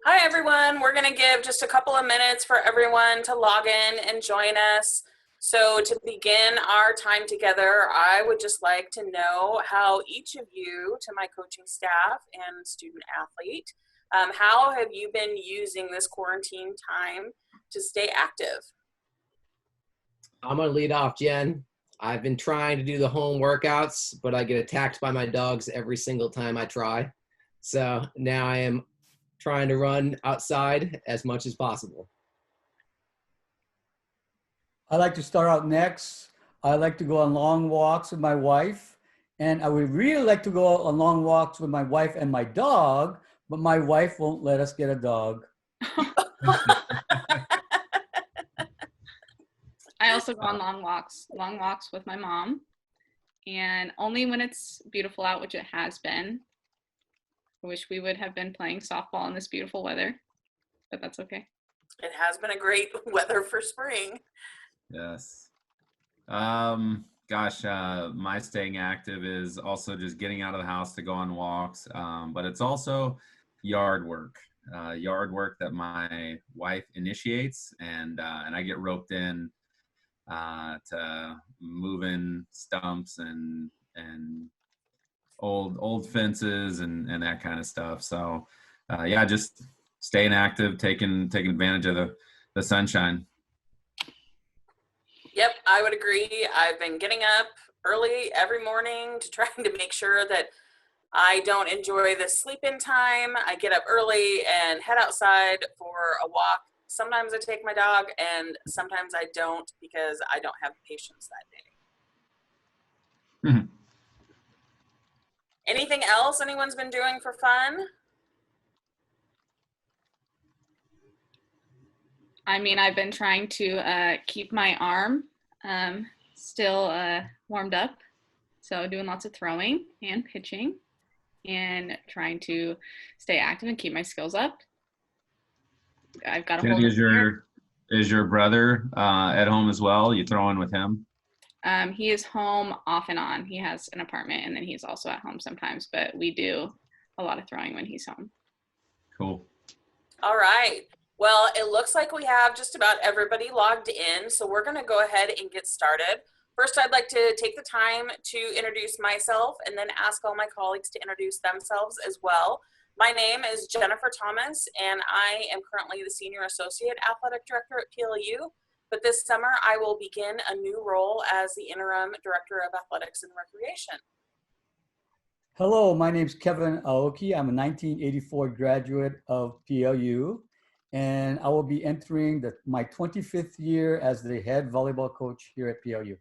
Hi, everyone. We're going to give just a couple of minutes for everyone to log in and join us. So to begin our time together, I would just like to know how each of you, to my coaching staff and student athlete, how have you been using this quarantine time to stay active? I'm going to lead off, Jen. I've been trying to do the home workouts, but I get attacked by my dogs every single time I try. So now I am trying to run outside as much as possible. I like to start out next. I like to go on long walks with my wife, and I would really like to go on long walks with my wife and my dog, but my wife won't let us get a dog. I also go on long walks with my mom, and only when it's beautiful out, which it has been. I wish we would have been playing softball in this beautiful weather, but that's okay. It has been a great weather for spring. Yes. My staying active is also just getting out of the house to go on walks, but it's also yard work that my wife initiates, and I get roped in to moving stumps and old fences and that kind of stuff. So just staying active, taking advantage of the sunshine. Yep, I would agree. I've been getting up early every morning to trying to make sure that I don't enjoy the sleep-in time. I get up early and head outside for a walk. Sometimes I take my dog, and sometimes I don't because I don't have patience that day. Mm-hmm. Anything else anyone's been doing for fun? I mean, I've been trying to keep my arm still warmed up. So doing lots of throwing and pitching and trying to stay active and keep my skills up. I've got a Jenny, whole is your brother at home as well? You throwing with him? He is home off and on. He has an apartment, and then he's also at home sometimes, but we do a lot of throwing when he's home. Cool. All right. Well, it looks like we have just about everybody logged in, so we're going to go ahead and get started. First, I'd like to take the time to introduce myself and then ask all my colleagues to introduce themselves as well. My name is Jennifer Thomas, and I am currently the Senior Associate Athletic Director at PLU. But this summer, I will begin a new role as the Interim Director of Athletics and Recreation. Hello, my name is Kevin Aoki. I'm a 1984 graduate of PLU, and I will be entering my 25th year as the head volleyball coach here at PLU.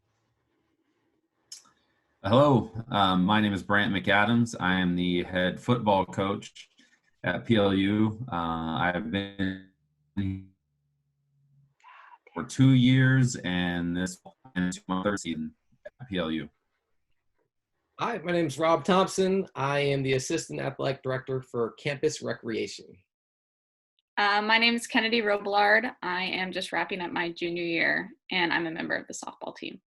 Hello, my name is Brant McAdams. I am the head football coach at PLU. I've been for 2 years, and this is my third season at PLU. Hi, my name is Rob Thompson. I am the Assistant Athletic Director for Campus Recreation. My name is Kennedy Robillard. I am just wrapping up my junior year, and I'm a member of the softball team.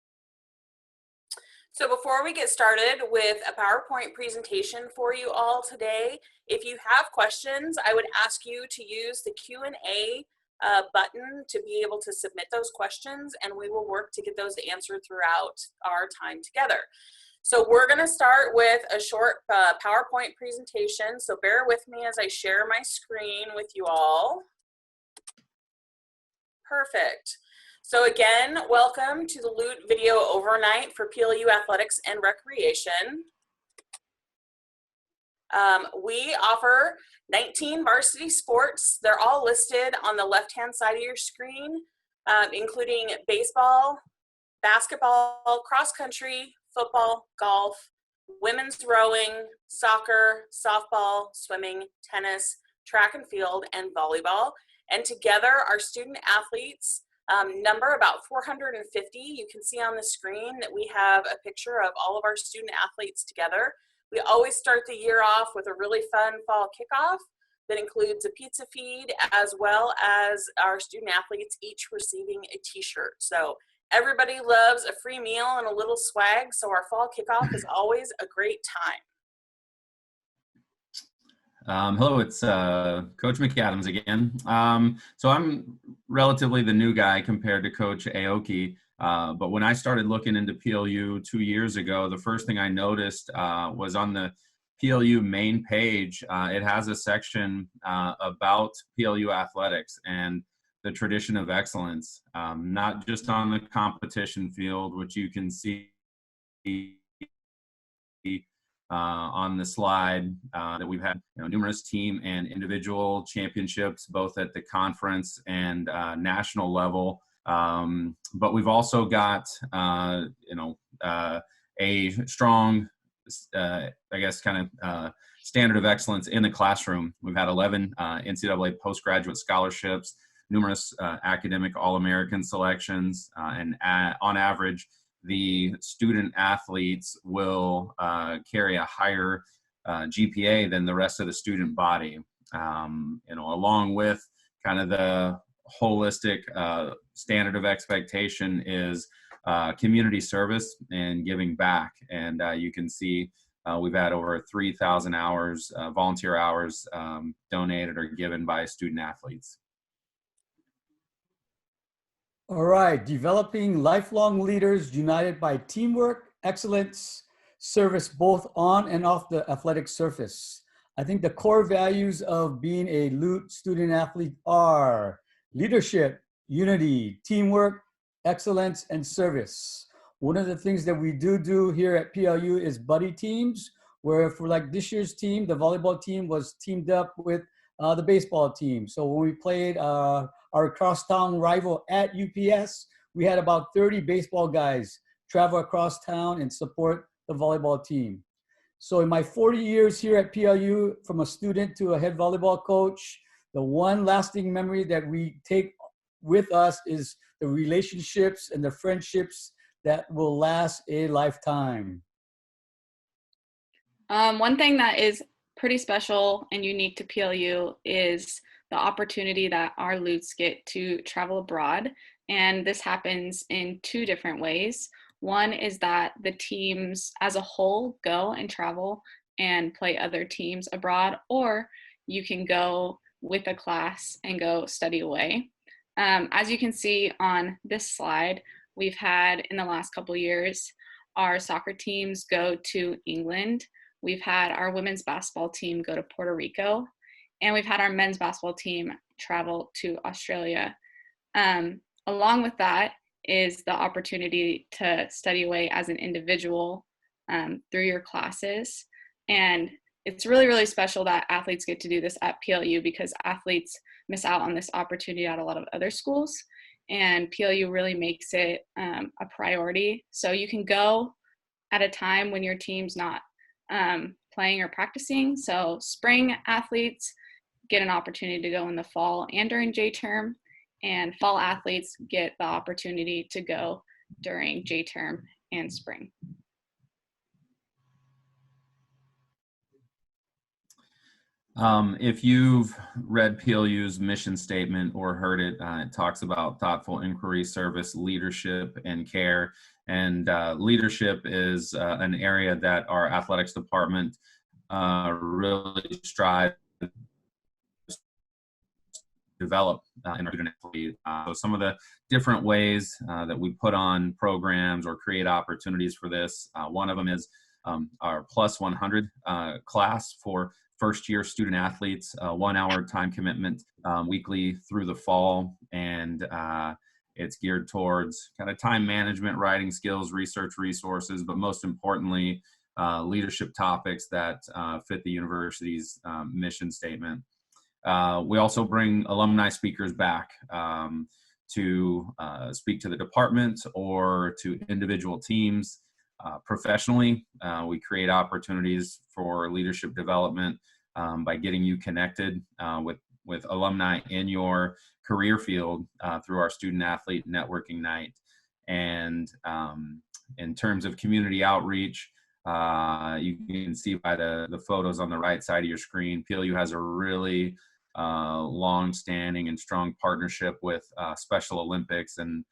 So before we get started with a PowerPoint presentation for you all today, if you have questions, I would ask you to use the Q&A button to be able to submit those questions, and we will work to get those answered throughout our time together. So we're going to start with a short PowerPoint presentation, so bear with me as I share my screen with you all. Perfect. So again, welcome to the Loot Video Overnight for PLU Athletics and Recreation. We offer 19 varsity sports. They're all listed on the left-hand side of your screen, including baseball, basketball, cross-country, football, golf, women's rowing, soccer, softball, swimming, tennis, track and field, and volleyball. And together, our student athletes number about 450. You can see on the screen that we have a picture of all of our student athletes together. We always start the year off with a really fun fall kickoff that includes a pizza feed, as well as our student athletes each receiving a t-shirt. So everybody loves a free meal and a little swag, so our fall kickoff is always a great time. Hello, it's Coach McAdams again. So I'm relatively the new guy compared to Coach Aoki. But when I started looking into PLU 2 years ago, the first thing I noticed was on the PLU main page, it has a section about PLU athletics and the tradition of excellence, not just on the competition field, which you can see on the slide, that we've had numerous team and individual championships, both at the conference and national level. But we've also got a strong, I guess, kind of standard of excellence in the classroom. We've had 11 NCAA postgraduate scholarships, numerous academic All-American selections, and on average, the student athletes will carry a higher GPA than the rest of the student body. Along with kind of the holistic standard of expectation is community service and giving back. And you can see we've had over 3,000 hours, volunteer hours donated or given by student athletes. All right, developing lifelong leaders united by teamwork, excellence, service both on and off the athletic surface. I think the core values of being a LUT student athlete are leadership, unity, teamwork, excellence, and service. One of the things that we do here at PLU is buddy teams, where for like this year's team, the volleyball team was teamed up with the baseball team. So when we played our crosstown rival at UPS, we had about 30 baseball guys travel across town and support the volleyball team. So in my 40 years here at PLU, from a student to a head volleyball coach, the one lasting memory that we take with us is the relationships and the friendships that will last a lifetime. One thing that is pretty special and unique to PLU is the opportunity that our LUTs get to travel abroad. And this happens in two different ways. One is that the teams as a whole go and travel and play other teams abroad, or you can go with a class and go study away. As you can see on this slide, we've had in the last couple of years, our soccer teams go to England. We've had our women's basketball team go to Puerto Rico, and we've had our men's basketball team travel to Australia. Along with that is the opportunity to study away as an individual through your classes. And it's really, really special that athletes get to do this at PLU, because athletes miss out on this opportunity at a lot of other schools. And PLU really makes it a priority. So you can go at a time when your team's not playing or practicing. So spring athletes get an opportunity to go in the fall and during J term, and fall athletes get the opportunity to go during J term and spring. If you've read PLU's mission statement or heard it, it talks about thoughtful inquiry, service, leadership, and care. And leadership is an area that our athletics department really strives to develop in our student athlete. So some of the different ways that we put on programs or create opportunities for this, one of them is our Plus 100 class for first-year student athletes, 1 hour time commitment weekly through the fall, and it's geared towards kind of time management, writing skills, research resources, but most importantly, leadership topics that fit the university's mission statement. We also bring alumni speakers back to speak to the department or to individual teams. Professionally, we create opportunities for leadership development by getting you connected with alumni in your career field through our student athlete networking night. And in terms of community outreach, you can see by the photos on the right side of your screen, PLU has a really long-standing and strong partnership with Special Olympics, and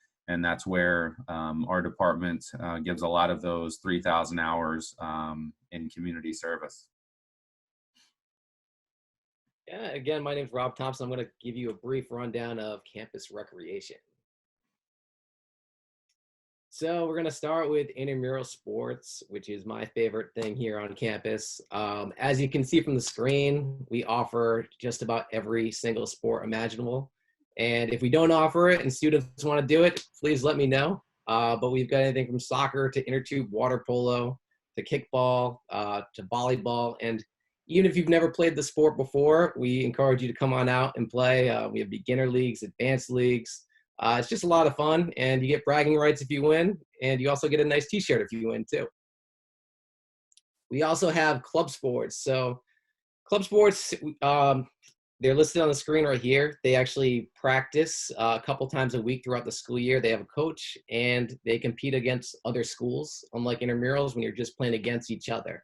that's where our department gives a lot of those 3,000 hours in community service. Yeah, again, my name's Rob Thompson. I'm going to give you a brief rundown of campus recreation. So we're going to start with intramural sports, which is my favorite thing here on campus. As you can see from the screen, we offer just about every single sport imaginable. And if we don't offer it and students want to do it, please let me know. But we've got anything from soccer to inner tube water polo to kickball to volleyball. And even if you've never played the sport before, we encourage you to come on out and play. We have beginner leagues, advanced leagues. It's just a lot of fun, and you get bragging rights if you win, and you also get a nice t-shirt if you win too. We also have club sports. So club sports, they're listed on the screen right here. They actually practice a couple times a week throughout the school year. They have a coach, and they compete against other schools, unlike intramurals when you're just playing against each other.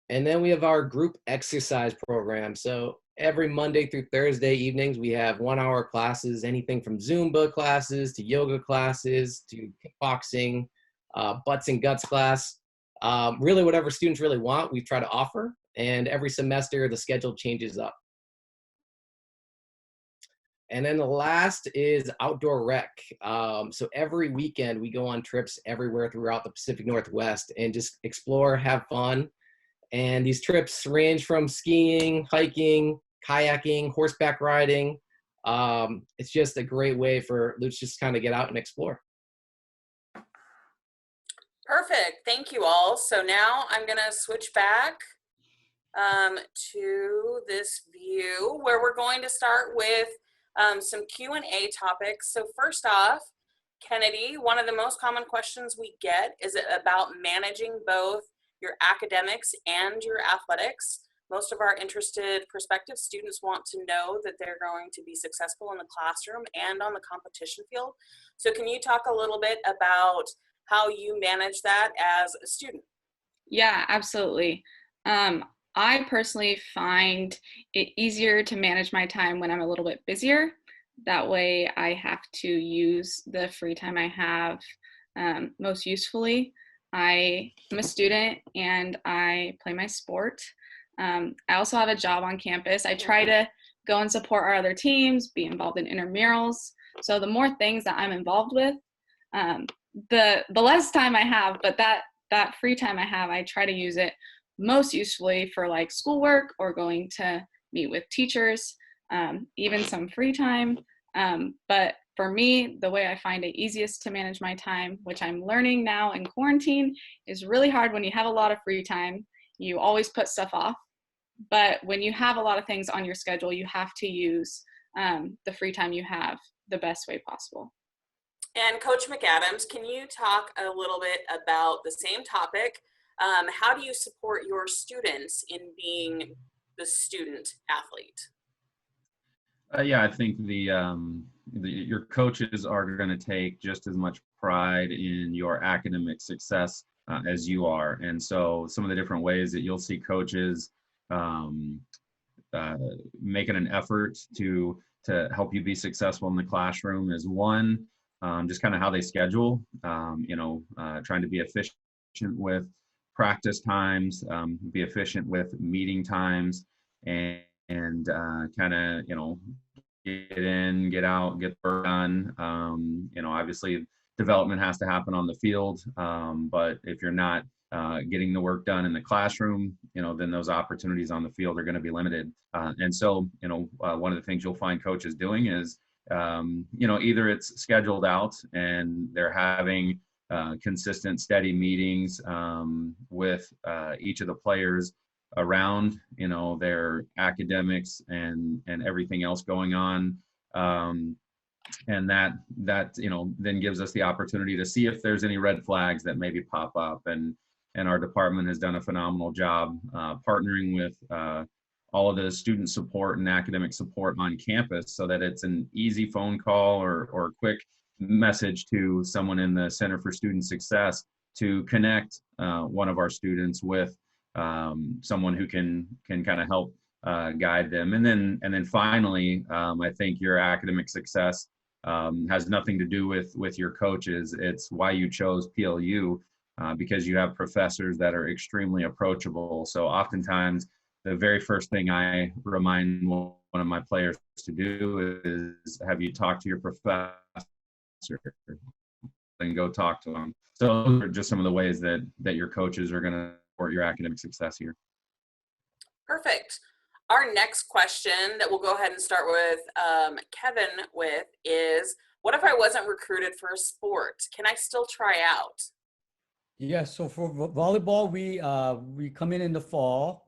And then we have our group exercise program. So every Monday through Thursday evenings, we have 1 hour classes, anything from Zumba classes to yoga classes to kickboxing, butts and guts class. Really whatever students really want, we try to offer. And every semester, the schedule changes up. And then the last is outdoor rec. So every weekend, we go on trips everywhere throughout the Pacific Northwest and just explore, have fun. And these trips range from skiing, hiking, kayaking, horseback riding. It's just a great way for Lutz just kind of get out and explore. Perfect. Thank you all. So now I'm going to switch back to this view where we're going to start with some Q&A topics. So first off, Kennedy, one of the most common questions we get is about managing both your academics and your athletics. Most of our interested prospective students want to know that they're going to be successful in the classroom and on the competition field. So can you talk a little bit about how you manage that as a student? Yeah, absolutely. I personally find it easier to manage my time when I'm a little bit busier. That way I have to use the free time I have most usefully. I am a student and I play my sport. I also have a job on campus. I try to go and support our other teams, be involved in intramurals. So the more things that I'm involved with, the less time I have, but that free time I have, I try to use it most usefully for like schoolwork or going to meet with teachers, even some free time. But for me, the way I find it easiest to manage my time, which I'm learning now in quarantine, is really hard when you have a lot of free time. You always put stuff off. But when you have a lot of things on your schedule, you have to use the free time you have the best way possible. And Coach McAdams, can you talk a little bit about the same topic? How do you support your students in being the student athlete? Yeah, I think your coaches are going to take just as much pride in your academic success as you are. And so some of the different ways that you'll see coaches making an effort to help you be successful in the classroom is one, just kind of how they schedule, trying to be efficient with practice times, be efficient with meeting times, and kind of, get in, get out, get the work done. Obviously development has to happen on the field, but if you're not getting the work done in the classroom, then those opportunities on the field are going to be limited. And so, one of the things you'll find coaches doing is, either it's scheduled out and they're having consistent, steady meetings with each of the players around, their academics and everything else going on. And that then gives us the opportunity to see if there's any red flags that maybe pop up. And our department has done a phenomenal job partnering with all of the student support and academic support on campus so that it's an easy phone call or quick message to someone in the Center for Student Success to connect one of our students with someone who can kind of help guide them. And then finally, I think your academic success has nothing to do with your coaches. It's why you chose PLU, because you have professors that are extremely approachable. So oftentimes the very first thing I remind one of my players to do is, have you talked to your professor? And go talk to them. So those are just some of the ways that your coaches are going to support your academic success here. Perfect. Our next question that we'll go ahead and start with Kevin with is, what if I wasn't recruited for a sport? Can I still try out? Yeah, so for volleyball, we come in the fall,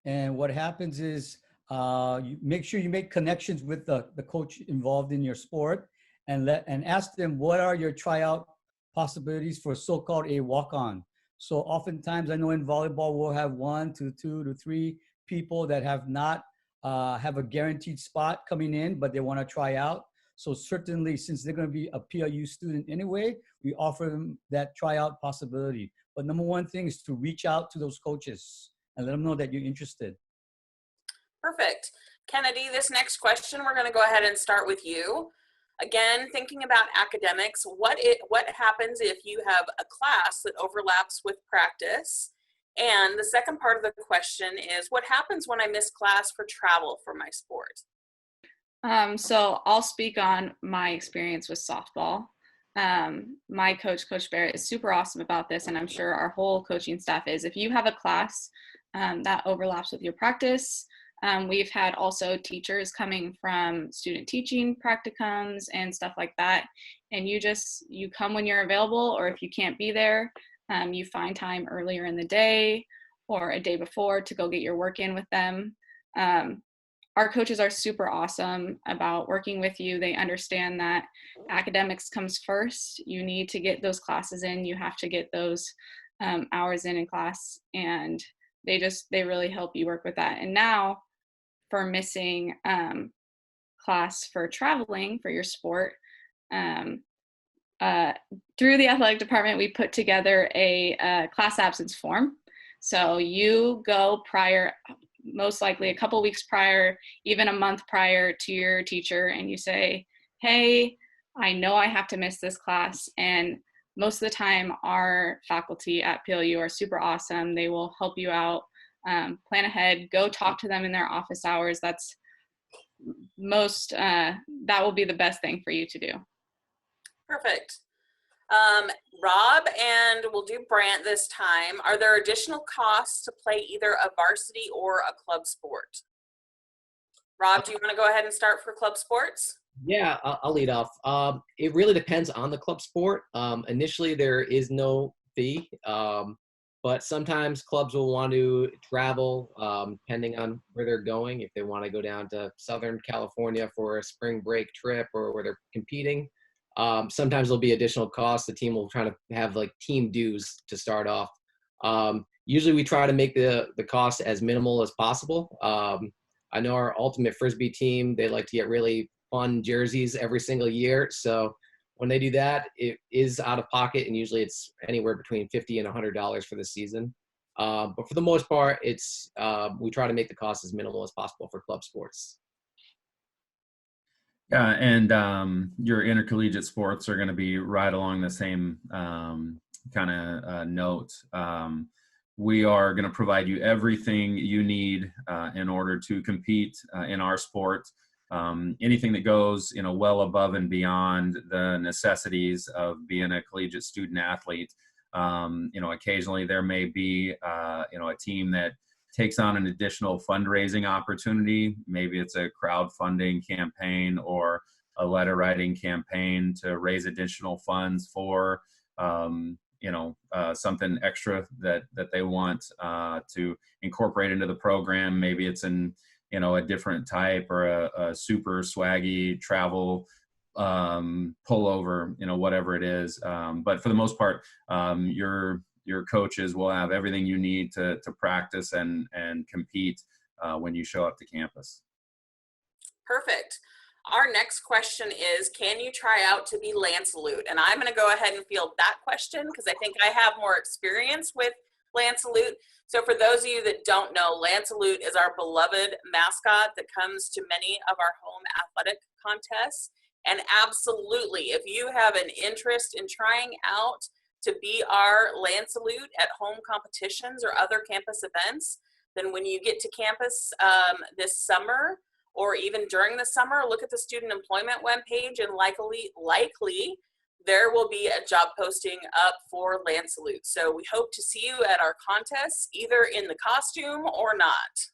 and what happens is you make sure you make connections with the coach involved in your sport, and ask them what are your tryout possibilities for so-called a walk-on. So oftentimes, I know in volleyball we'll have 1 to 2 to 3 people that have not have a guaranteed spot coming in, but they want to try out. So certainly, since they're going to be a PLU student anyway, we offer them that tryout possibility. But number one thing is to reach out to those coaches and let them know that you're interested. Perfect. Kennedy, this next question, we're going to go ahead and start with you. Again, thinking about academics, what happens if you have a class that overlaps with practice? And the second part of the question is, what happens when I miss class for travel for my sport? So I'll speak on my experience with softball. My coach, Coach Barrett, is super awesome about this, and I'm sure our whole coaching staff is. If you have a class that overlaps with your practice, we've had also teachers coming from student teaching practicums and stuff like that, and you come when you're available, or if you can't be there, you find time earlier in the day or a day before to go get your work in with them. Our coaches are super awesome about working with you. They understand that academics comes first. You need to get those classes in. You have to get those hours in class, and they really help you work with that. And now for missing class for traveling for your sport, through the athletic department, we put together a class absence form. So you go prior, most likely a couple weeks prior, even a month prior, to your teacher, and you say, hey, I know I have to miss this class. And most of the time, our faculty at PLU are super awesome. They will help you out, plan ahead, go talk to them in their office hours. That's that will be the best thing for you to do. Perfect. Rob, and we'll do Brant this time. Are there additional costs to play either a varsity or a club sport? Rob, do you want to go ahead and start for club sports? Yeah, I'll lead off. It really depends on the club sport. Initially, there is no fee, but sometimes clubs will want to travel, depending on where they're going. If they want to go down to Southern California for a spring break trip or where they're competing, sometimes there'll be additional costs. The team will try to have like team dues to start off. Usually we try to make the cost as minimal as possible. I know our ultimate Frisbee team, they like to get really fun jerseys every single year. So when they do that, it is out of pocket, and usually it's anywhere between $50 and $100 for the season. But for the most part, it's we try to make the cost as minimal as possible for club sports. Yeah, and your intercollegiate sports are going to be right along the same kind of note. We are going to provide you everything you need in order to compete in our sport. Anything that goes, well above and beyond the necessities of being a collegiate student athlete. Occasionally there may be, a team that takes on an additional fundraising opportunity. Maybe it's a crowdfunding campaign or a letter writing campaign to raise additional funds for, something extra that they want to incorporate into the program. Maybe it's in, a different type or a super swaggy travel pullover, whatever it is. But for the most part, your coaches will have everything you need to practice and compete when you show up to campus. Perfect. Our next question is, can you try out to be Lance Salute? And I'm going to go ahead and field that question because I think I have more experience with Lance Salute. So for those of you that don't know, Lance Salute is our beloved mascot that comes to many of our home athletic contests. And absolutely, if you have an interest in trying out to be our Lance Salute at home competitions or other campus events, then when you get to campus this summer, or even during the summer, look at the student employment webpage, and likely there will be a job posting up for Land Salute. So we hope to see you at our contests, either in the costume or not.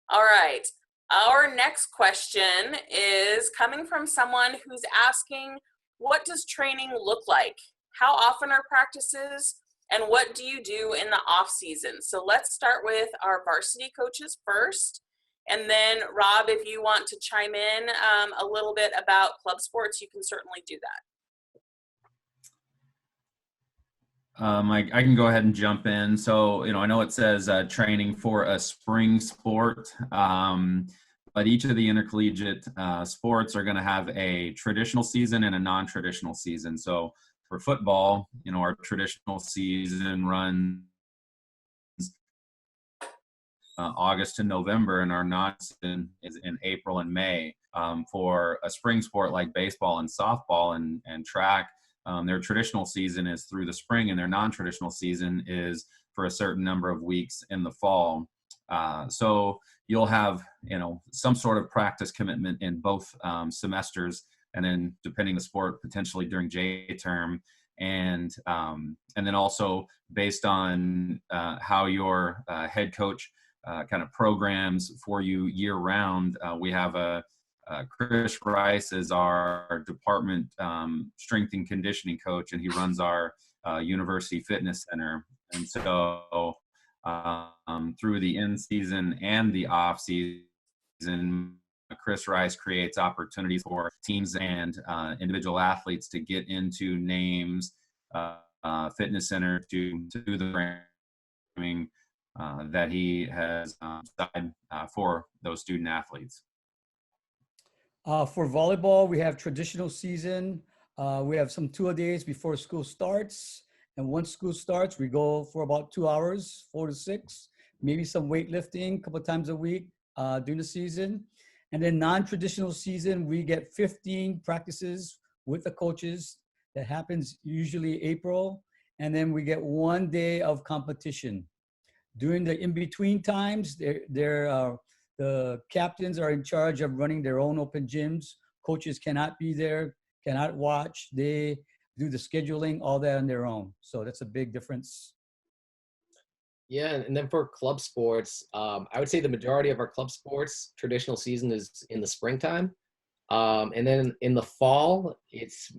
All right, our next question is coming from someone who's asking, what does training look like? How often are practices? And what do you do in the off season? So let's start with our varsity coaches first. And then Rob, if you want to chime in a little bit about club sports, you can certainly do that. I can go ahead and jump in. So, I know it says training for a spring sport, but each of the intercollegiate sports are going to have a traditional season and a non-traditional season. So for football, our traditional season runs August to November, and our non-season is in April and May. For a spring sport like baseball and softball and track, their traditional season is through the spring, and their non-traditional season is for a certain number of weeks in the fall. So you'll have, some sort of practice commitment in both semesters, and then depending on the sport, potentially during J term. And then also based on how your head coach kind of programs for you year round, we have Chris Rice is our department strength and conditioning coach, and he runs our university fitness center. And so through the in season and the off season, Chris Rice creates opportunities for teams and individual athletes to get into names, fitness center to do the programming that he has designed for those student athletes. For volleyball, we have traditional season. We have some two-a-days before school starts. And once school starts, we go for about 2 hours, 4 to 6, maybe some weightlifting a couple of times a week during the season. And then non-traditional season, we get 15 practices with the coaches. That happens usually April. And then we get 1 day of competition. During the in-between times, the captains are in charge of running their own open gyms. Coaches cannot be there, cannot watch. They do the scheduling, all that on their own. So that's a big difference. Yeah, and then for club sports, I would say the majority of our club sports traditional season is in the springtime. And then in the fall, it's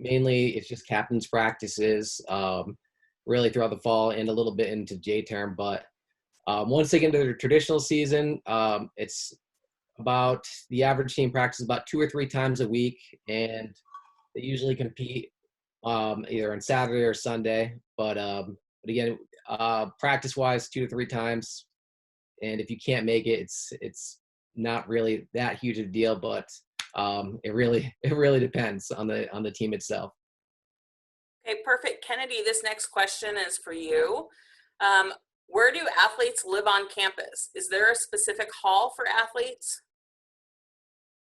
just captain's practices, really throughout the fall and a little bit into J term. But once they get into the traditional season, it's about the average team practices about 2 or 3 times a week, and they usually compete either on Saturday or Sunday. But again, practice-wise, 2 to 3 times, and if you can't make it, it's not really that huge of a deal. But it really depends on the team itself. Okay, perfect. Kennedy, this next question is for you. Where do athletes live on campus? Is there a specific hall for athletes?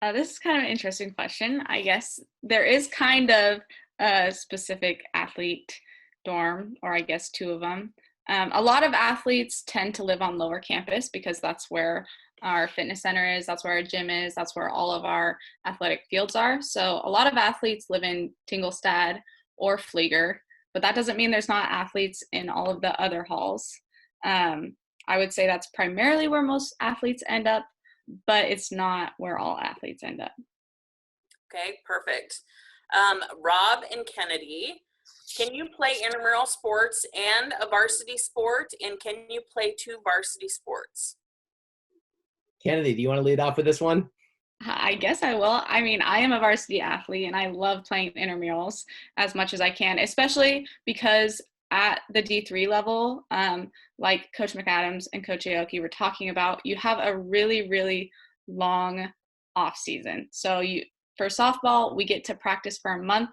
This is kind of an interesting question. I guess there is kind of a specific athlete dorm, or I guess 2 of them. A lot of athletes tend to live on lower campus because that's where our fitness center is, that's where our gym is, that's where all of our athletic fields are. So a lot of athletes live in Tingelstad or Flieger, but that doesn't mean there's not athletes in all of the other halls. I would say that's primarily where most athletes end up, but it's not where all athletes end up. Okay, perfect. Rob and Kennedy, can you play intramural sports and a varsity sport? And can you play 2 varsity sports? Kennedy, do you want to lead off with this one? I guess I will. I mean, I am a varsity athlete and I love playing intramurals as much as I can, especially because at the D3 level, like Coach McAdams and Coach Aoki were talking about, you have a really, really long off season. So for softball, we get to practice for a month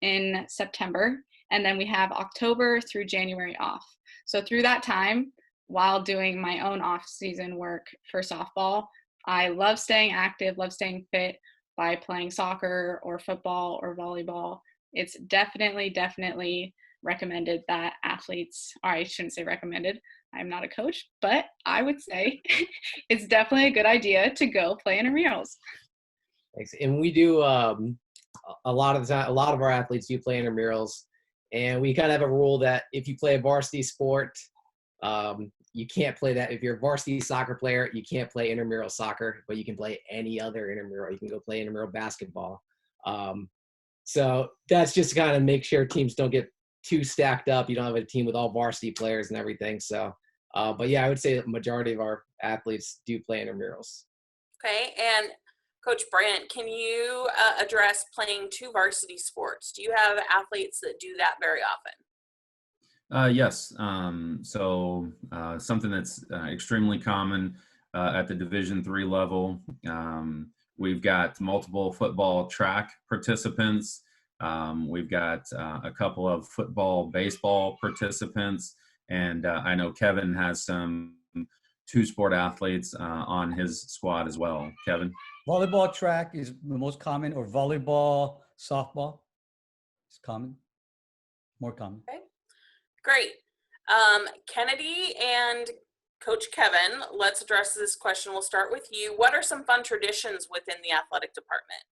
in September, and then we have October through January off. So through that time, while doing my own off season work for softball, I love staying active, love staying fit by playing soccer or football or volleyball. It's definitely recommended that athletes, or I shouldn't say recommended, I'm not a coach, but I would say it's definitely a good idea to go play intramurals. Thanks. And we do a lot of the time, a lot of our athletes do play intramurals, and we kind of have a rule that if you play a varsity sport, you can't play that. If you're a varsity soccer player, you can't play intramural soccer, but you can play any other intramural. You can go play intramural basketball. So that's just to kind of make sure teams don't get too stacked up. You don't have a team with all varsity players and everything. So, but yeah, I would say the majority of our athletes do play intramurals. Okay, and Coach Brandt, can you address playing 2 varsity sports? Do you have athletes that do that very often? Yes. Something that's extremely common at the Division III level. We've got multiple football track participants. We've got a couple of football, baseball participants. And I know Kevin has some 2-sport athletes on his squad as well. Kevin? Volleyball track is the most common, or volleyball, softball is common, more common. Okay, great. Kennedy and Coach Kevin, let's address this question. We'll start with you. What are some fun traditions within the athletic department?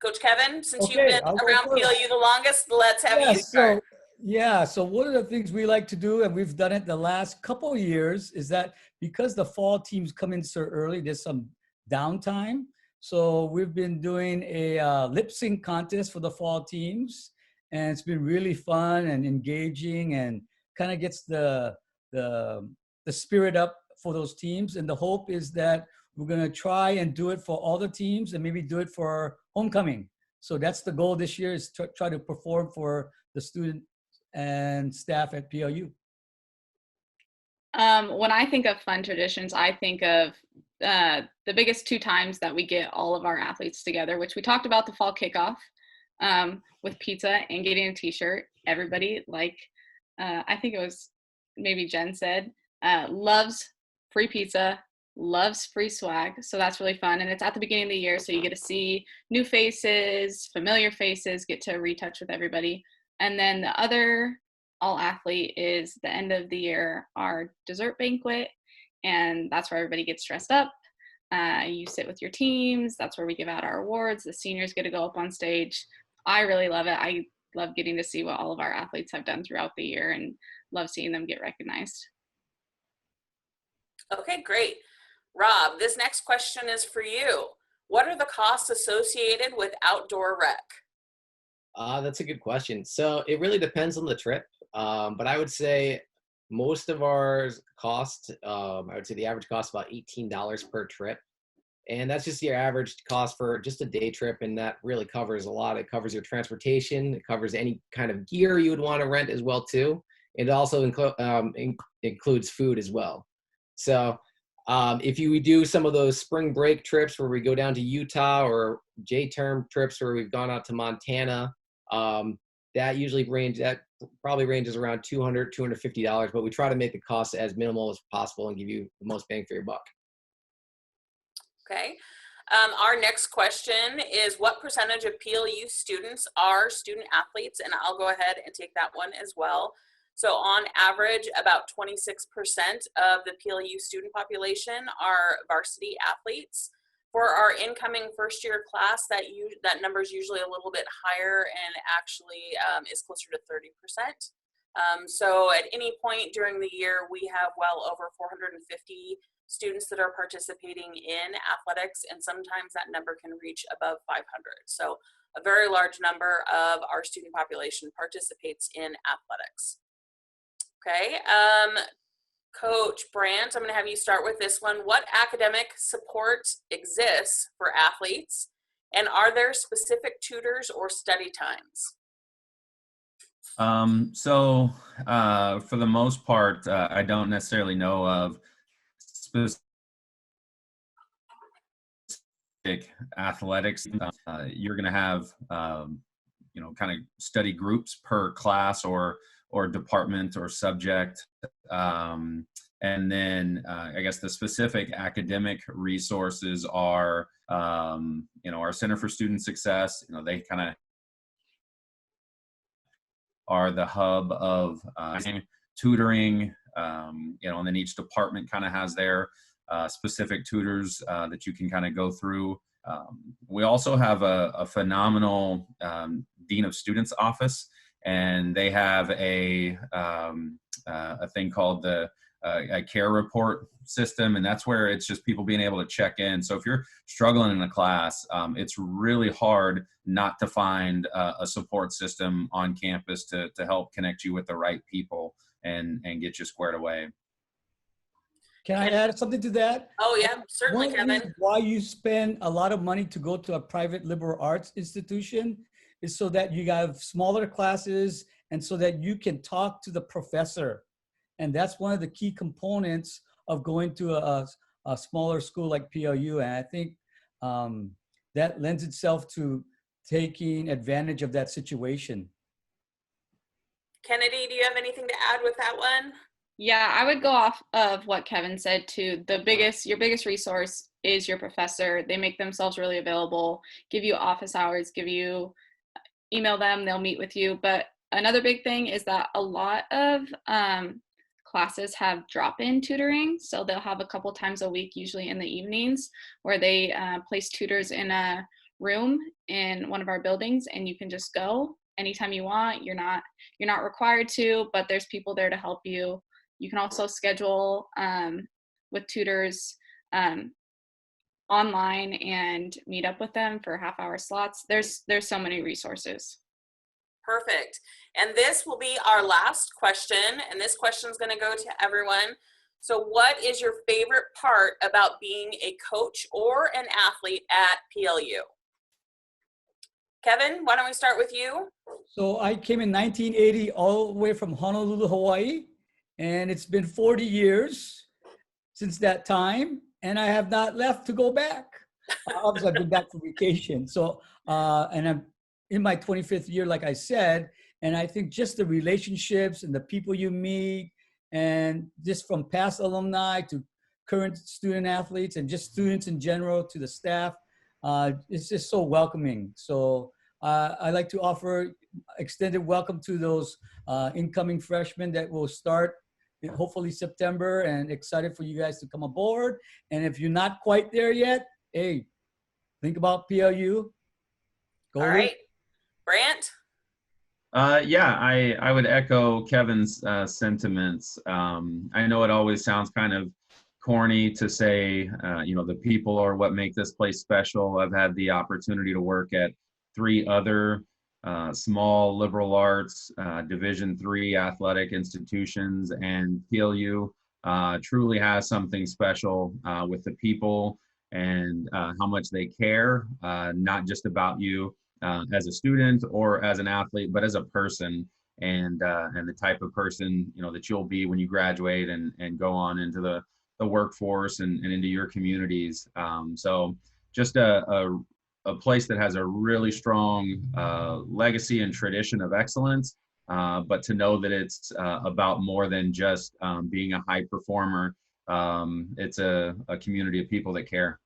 Coach Kevin, since you've been I'll go around first. PLU the longest, let's have you start. So one of the things we like to do, and we've done it the last couple of years, is that because the fall teams come in so early, there's some downtime. So we've been doing a lip sync contest for the fall teams, and it's been really fun and engaging, and kind of gets the spirit up for those teams. And the hope is that we're going to try and do it for all the teams, and maybe do it for homecoming. So that's the goal this year, is to try to perform for the student and staff at PLU. When I think of fun traditions, I think of the biggest 2 times that we get all of our athletes together, which we talked about the fall kickoff with pizza and getting a t-shirt. Everybody, like I think it was maybe Jen said, loves free pizza, loves free swag. So that's really fun. And it's at the beginning of the year, so you get to see new faces, familiar faces, get to retouch with everybody. And then the other all athlete is the end of the year, our dessert banquet. And that's where everybody gets dressed up. You sit with your teams. That's where we give out our awards. The seniors get to go up on stage. I really love it. I love getting to see what all of our athletes have done throughout the year, and love seeing them get recognized. Okay, great. Rob, this next question is for you. What are the costs associated with outdoor rec? That's a good question. So it really depends on the trip, but I would say most of ours cost, I would say the average cost about $18 per trip. And that's just your average cost for just a day trip, and that really covers a lot. It covers your transportation, it covers any kind of gear you would want to rent as well too. It also includes food as well. So if you do some of those spring break trips where we go down to Utah, or J-term trips where we've gone out to Montana, that probably ranges around $200, $250, but we try to make the cost as minimal as possible and give you the most bang for your buck. Okay. Our next question is, what percentage of PLU students are student athletes? And I'll go ahead and take that one as well. So on average, about 26% of the PLU student population are varsity athletes. For our incoming first-year class, that number is usually a little bit higher, and actually is closer to 30%. So at any point during the year, we have well over 450 students that are participating in athletics, and sometimes that number can reach above 500. So a very large number of our student population participates in athletics. Okay, Coach Brandt, I'm going to have you start with this one. What academic support exists for athletes, and are there specific tutors or study times? For the most part, I don't necessarily know of specific athletics. You're going to have, kind of study groups per class or department or subject. And then I guess the specific academic resources are, our Center for Student Success. They kind of are the hub of tutoring, and then each department kind of has their specific tutors that you can kind of go through. We also have a phenomenal Dean of Students office, and they have a thing called a care report system, and that's where it's just people being able to check in. So if you're struggling in a class, it's really hard not to find a support system on campus to help connect you with the right people and get you squared away. Can I add something to that? Oh yeah, certainly, One of the Kevin. reasons why you spend a lot of money to go to a private liberal arts institution is so that you have smaller classes and so that you can talk to the professor. And that's one of the key components of going to a smaller school like PLU. And I think that lends itself to taking advantage of that situation. Kennedy, do you have anything to add with that one? Yeah, I would go off of what Kevin said too. Your biggest resource is your professor. They make themselves really available, give you office hours, email them, they'll meet with you. But another big thing is that a lot of classes have drop-in tutoring. So they'll have a couple times a week, usually in the evenings, where they place tutors in a room in one of our buildings, and you can just go anytime you want. You're not required to, but there's people there to help you. You can also schedule with tutors online and meet up with them for half-hour slots. There's so many resources. Perfect. And this will be our last question, and this question is going to go to everyone. So what is your favorite part about being a coach or an athlete at PLU? Kevin, why don't we start with you? So I came in 1980 all the way from Honolulu, Hawaii, and it's been 40 years since that time, and I have not left to go back. Obviously, I've been back for vacation. So, and I'm in my 25th year, like I said, and I think just the relationships and the people you meet, and just from past alumni to current student athletes and just students in general to the staff, it's just so welcoming. So I like to offer extended welcome to those incoming freshmen that will start hopefully September, and excited for you guys to come aboard. And if you're not quite there yet, hey, think about PLU. Go All right. Brant? Yeah, I would echo Kevin's sentiments. I know it always sounds kind of corny to say, the people are what make this place special. I've had the opportunity to work at 3 other small liberal arts Division III athletic institutions, and PLU truly has something special with the people and how much they care, not just about you as a student or as an athlete, but as a person, and the type of person that you'll be when you graduate and go on into the workforce and into your communities. So just a place that has a really strong legacy and tradition of excellence, but to know that it's about more than just being a high performer. It's a community of people that care.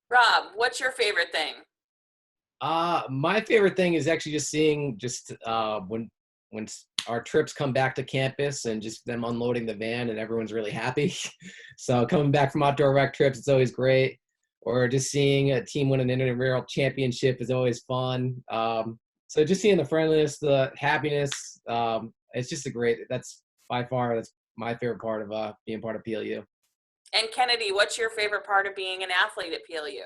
Rob, what's your favorite thing? My favorite thing is actually just seeing when our trips come back to campus and just them unloading the van and everyone's really happy. So coming back from outdoor rec trips, it's always great. Or just seeing a team win an intramural championship is always fun. So just seeing the friendliness, the happiness, it's just that's by far, that's my favorite part of being part of PLU. And Kennedy, what's your favorite part of being an athlete at PLU?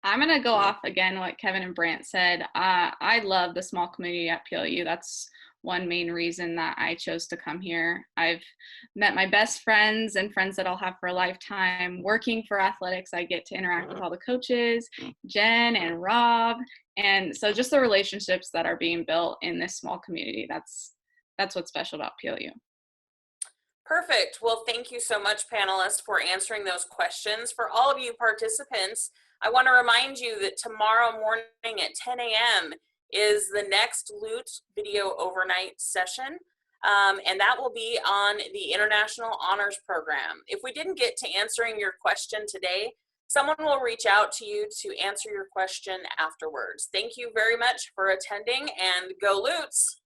I'm going to go off again what Kevin and Brant said. I love the small community at PLU. That's one main reason that I chose to come here. I've met my best friends and friends that I'll have for a lifetime. Working for athletics, I get to interact with all the coaches, Jen and Rob. And so just the relationships that are being built in this small community, that's what's special about PLU. Perfect. Well, thank you so much, panelists, for answering those questions. For all of you participants, I want to remind you that tomorrow morning at 10 a.m. is the next LUT video overnight session, and that will be on the International Honors Program. If we didn't get to answering your question today, Someone will reach out to you to answer your question afterwards. Thank you very much for attending, and go Lutes!